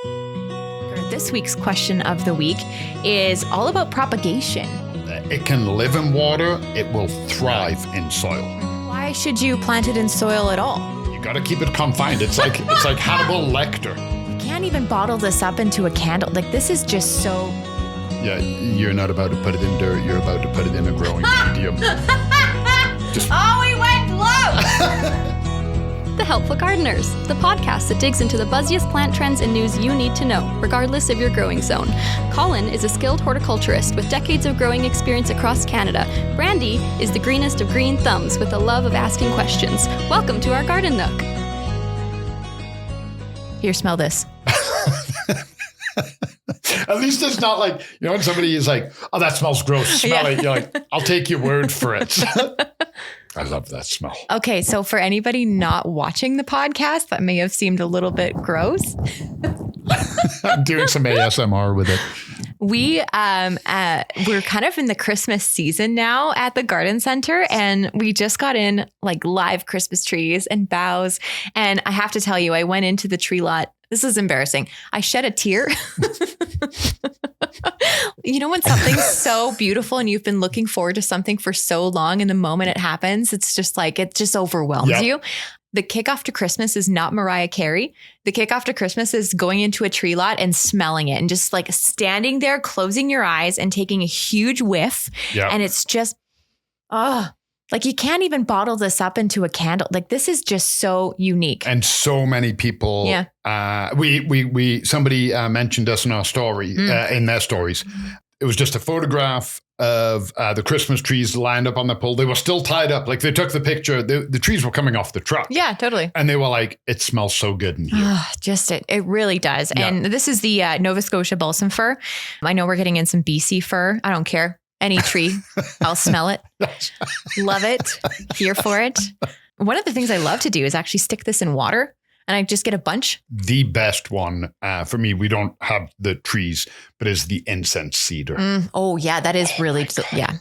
This week's question of the week is all about propagation. It can live in water. It will thrive in soil. Why should you plant it in soil at all? You got to keep it confined. It's like Hannibal Lecter. You can't even bottle this up into a candle. Like, this is just so... Yeah, you're not about to put it in dirt. You're about to put it in a growing medium. Oh, we went low! The Helpful Gardeners, the podcast that digs into the buzziest plant trends and news you need to know, regardless of your growing zone. Colin is a skilled horticulturist with decades of growing experience across Canada. Brandi is the greenest of green thumbs with a love of asking questions. Welcome to our garden nook. Here, smell this. At least it's not like, when somebody is like, oh, that smells gross. Smell it. You're like, I'll take your word for it. I love that smell. Okay, so for anybody not watching the podcast, that may have seemed a little bit gross. I'm doing some ASMR with it. We're kind of in the Christmas season now at the garden center, and we just got in like live Christmas trees and boughs. And I have to tell you, I went into the tree lot. This is embarrassing. I shed a tear. You know, when something's so beautiful and you've been looking forward to something for so long, and the moment it happens, it's just like, it just overwhelms you. The kickoff to Christmas is not Mariah Carey. The kickoff to Christmas is going into a tree lot and smelling it and just like standing there, closing your eyes and taking a huge whiff. Yep. And it's just, like you can't even bottle this up into a candle. Like, this is just so unique. And so many people, somebody mentioned us in our story, in their stories. It was just a photograph of the Christmas trees lined up on the pole. They were still tied up. Like, they took the picture. The trees were coming off the truck. Yeah, totally. And they were like, it smells so good in here. It really does. Yeah. And this is the Nova Scotia balsam fir. I know we're getting in some BC fir. I don't care. Any tree, I'll smell it. Love it. Here for it. One of the things I love to do is actually stick this in water, and I just get a bunch. The best one for me, we don't have the trees, but is the incense cedar. That is really, yeah.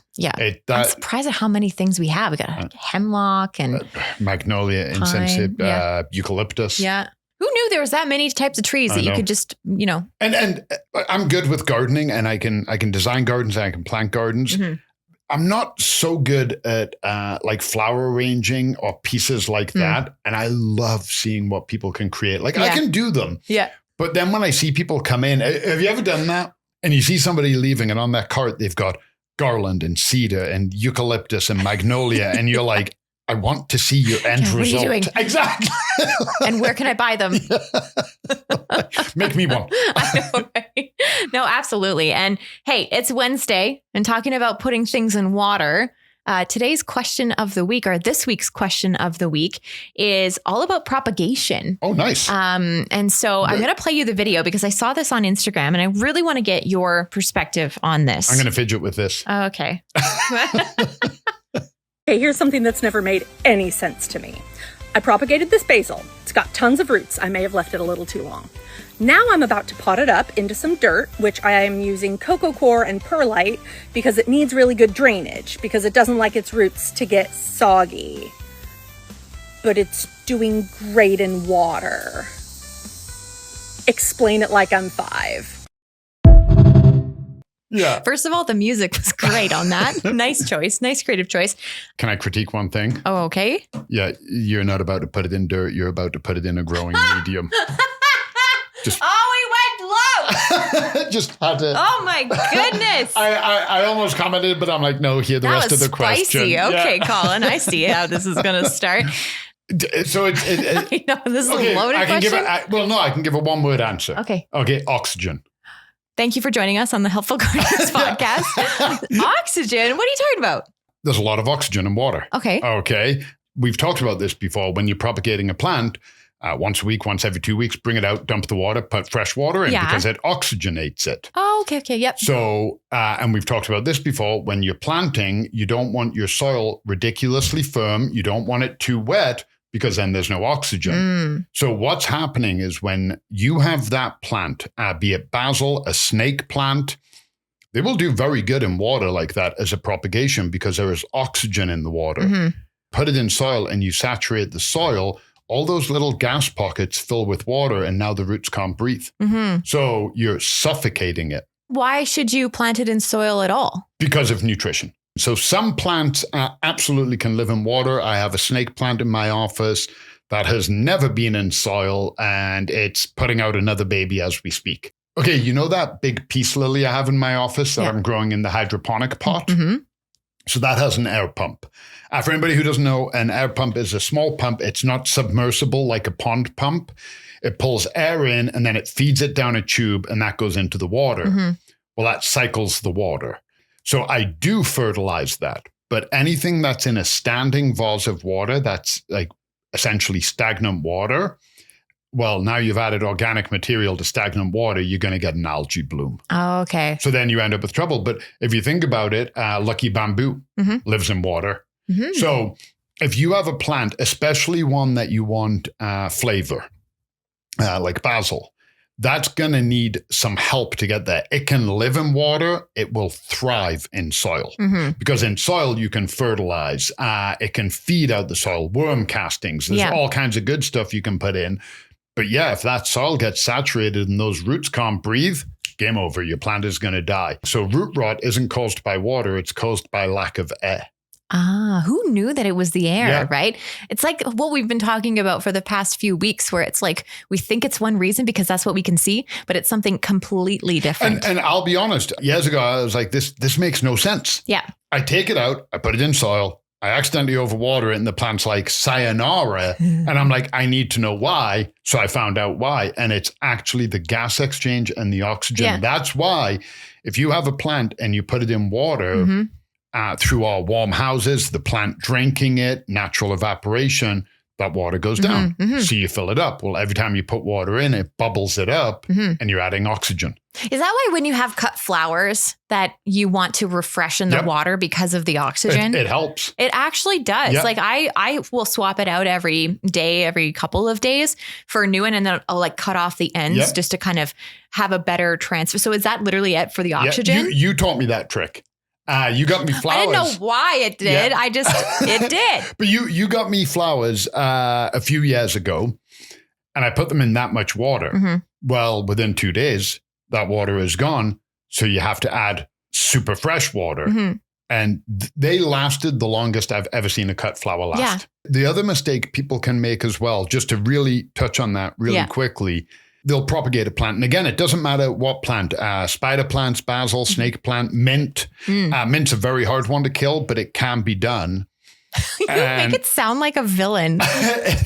I'm surprised at how many things we have. We got hemlock and magnolia, incense, eucalyptus. Yeah. Who knew there was that many types of trees that you could just, And I'm good with gardening, and I can design gardens and I can plant gardens. Mm-hmm. I'm not so good at like flower arranging or pieces like that. And I love seeing what people can create. Like, I can do them. Yeah. But then when I see people come in, have you ever done that? And you see somebody leaving, and on that cart, they've got garland and cedar and eucalyptus and magnolia. And you're like, I want to see your end result. What are you doing? Exactly. And where can I buy them? Make me one. I know, right? No, absolutely. And hey, it's Wednesday, and talking about putting things in water. Today's question of the week, or this week's question of the week, is all about propagation. Oh, nice. And so I'm going to play you the video because I saw this on Instagram, and I really want to get your perspective on this. I'm going to fidget with this. Okay. Okay, here's something that's never made any sense to me. I propagated this basil. It's got tons of roots. I may have left it a little too long. Now I'm about to pot it up into some dirt, which I am using coco coir and perlite because it needs really good drainage, because it doesn't like its roots to get soggy. But it's doing great in water. Explain it like I'm 5. Yeah. First of all, the music was great on that. Nice choice. Nice creative choice. Can I critique one thing? Oh, okay. Yeah. You're not about to put it in dirt. You're about to put it in a growing medium. We went low. Just had to. Oh my goodness. I almost commented, but I'm like, no, hear the rest of the question. Spicy. Okay, Colin, I see how this is going to start. So I know, this is a loaded question. I can give a one-word answer. Okay, oxygen. Thank you for joining us on the Helpful Gardeners podcast. Oxygen? What are you talking about? There's a lot of oxygen in water. Okay. We've talked about this before. When you're propagating a plant, once a week, once every 2 weeks, bring it out, dump the water, put fresh water in because it oxygenates it. Oh, okay, yep. So, and we've talked about this before. When you're planting, you don't want your soil ridiculously firm. You don't want it too wet, because then there's no oxygen. So what's happening is when you have that plant, be it basil, a snake plant, they will do very good in water like that as a propagation because there is oxygen in the water. Put it in soil and you saturate the soil, all those little gas pockets fill with water and now the roots can't breathe. So you're suffocating it. Why should you plant it in soil at all? Because of nutrition. So some plants absolutely can live in water. I have a snake plant in my office that has never been in soil and it's putting out another baby as we speak. Okay, you know that big peace lily I have in my office that I'm growing in the hydroponic pot? So that has an air pump. For anybody who doesn't know, an air pump is a small pump. It's not submersible like a pond pump. It pulls air in and then it feeds it down a tube and that goes into the water. Well, that cycles the water. So I do fertilize that. But anything that's in a standing vase of water, that's like essentially stagnant water, well, now you've added organic material to stagnant water, you're going to get an algae bloom. Oh, okay. So then you end up with trouble. But if you think about it, lucky bamboo lives in water. So if you have a plant, especially one that you want flavor, like basil, that's going to need some help to get there. It can live in water. It will thrive in soil because in soil, you can fertilize. It can feed out the soil, worm castings. There's all kinds of good stuff you can put in. But yeah, if that soil gets saturated and those roots can't breathe, game over. Your plant is going to die. So root rot isn't caused by water. It's caused by lack of air. Who knew that it was the air, right? It's like what we've been talking about for the past few weeks where it's like we think it's one reason because that's what we can see, but it's something completely different. And I'll be honest, years ago, I was like, this makes no sense. Yeah. I take it out, I put it in soil, I accidentally overwater it and the plant's like, sayonara. And I'm like, I need to know why. So I found out why. And it's actually the gas exchange and the oxygen. Yeah. That's why if you have a plant and you put it in water, through our warm houses, the plant drinking it, natural evaporation, that water goes down. So you fill it up. Well, every time you put water in, it bubbles it up and you're adding oxygen. Is that why when you have cut flowers that you want to refreshen the water because of the oxygen? It helps. It actually does. Yep. Like I will swap it out every day, every couple of days for a new one. And then I'll like cut off the ends just to kind of have a better transfer. So is that literally it for the oxygen? You taught me that trick. You got me flowers. I didn't know why it did. Yeah. It did. But you got me flowers a few years ago and I put them in that much water. Well, within 2 days, that water is gone. So you have to add super fresh water. And they lasted the longest I've ever seen a cut flower last. Yeah. The other mistake people can make as well, just to really touch on that really quickly, they'll propagate a plant. And again, it doesn't matter what plant, spider plants, basil, snake plant, mint. Mint's a very hard one to kill, but it can be done. You make it sound like a villain.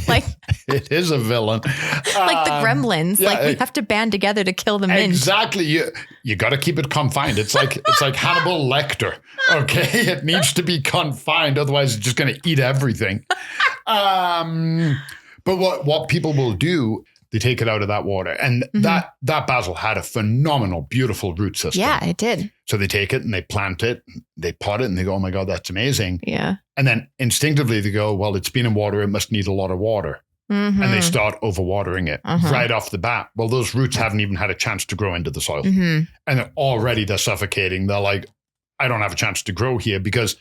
Like it is a villain. Like the gremlins. Like we have to band together to kill the mint. Exactly. You got to keep it confined. It's like Hannibal Lecter. Okay. It needs to be confined. Otherwise it's just going to eat everything. But what people will do, they take it out of that water. And that basil had a phenomenal, beautiful root system. Yeah, it did. So they take it and they plant it, they pot it and they go, oh my God, that's amazing. Yeah. And then instinctively they go, well, it's been in water. It must need a lot of water. And they start overwatering it right off the bat. Well, those roots haven't even had a chance to grow into the soil. And already they're suffocating. They're like, I don't have a chance to grow here because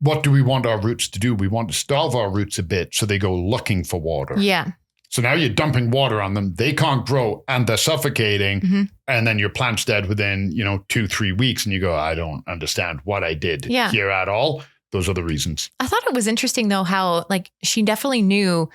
what do we want our roots to do? We want to starve our roots a bit so they go looking for water. Yeah. So now you're dumping water on them. They can't grow and they're suffocating. And then your plant's dead within, 2-3 weeks. And you go, I don't understand what I did here at all. Those are the reasons. I thought it was interesting though, how like she definitely knew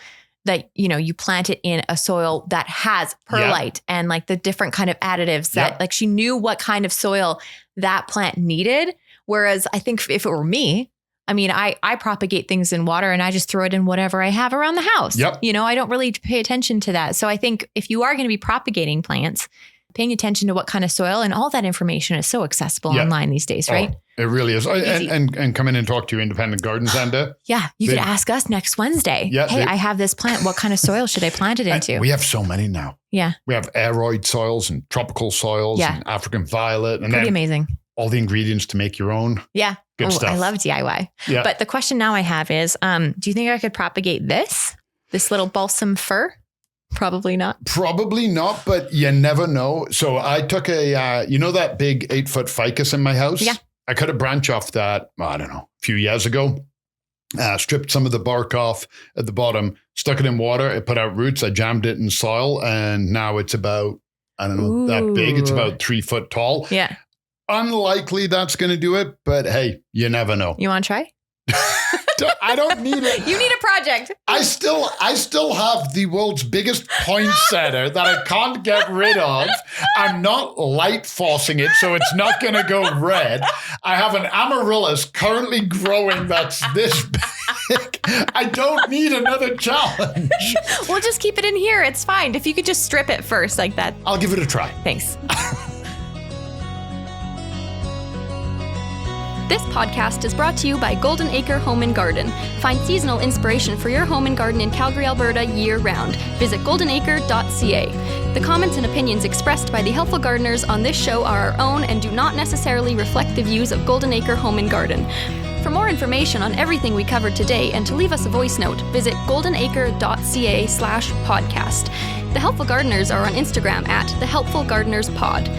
that, you plant it in a soil that has perlite and like the different kind of additives that like she knew what kind of soil that plant needed. Whereas I think if it were me, I mean, I propagate things in water and I just throw it in whatever I have around the house. I don't really pay attention to that. So I think if you are going to be propagating plants, paying attention to what kind of soil and all that information is so accessible online these days, right? It really is. And come in and talk to your independent garden center. You could ask us next Wednesday. Hey, I have this plant. What kind of soil should I plant it into? We have so many now. Yeah. We have aeroid soils and tropical soils and African violet. And pretty amazing. All the ingredients to make your own. Yeah. Good stuff. I love DIY. Yeah. But the question now I have is, do you think I could propagate this little balsam fir? Probably not. Probably not, but you never know. So I took that big 8-foot ficus in my house? Yeah. I cut a branch off that, I don't know, a few years ago. stripped some of the bark off at the bottom, stuck it in water. It put out roots. I jammed it in soil, and now it's about, I don't know, that big. It's about 3 foot tall. Yeah. Unlikely that's going to do it, but hey, you never know. You want to try? I don't need it. You need a project. I still have the world's biggest poinsettia that I can't get rid of. I'm not light forcing it, so it's not going to go red. I have an amaryllis currently growing that's this big. I don't need another challenge. We'll just keep it in here. It's fine. If you could just strip it first like that. I'll give it a try. Thanks. This podcast is brought to you by Golden Acre Home and Garden. Find seasonal inspiration for your home and garden in Calgary, Alberta year-round. Visit goldenacre.ca. The comments and opinions expressed by the helpful gardeners on this show are our own and do not necessarily reflect the views of Golden Acre Home and Garden. For more information on everything we covered today and to leave us a voice note, visit goldenacre.ca/podcast. The Helpful Gardeners are on Instagram at The Helpful Gardeners Pod.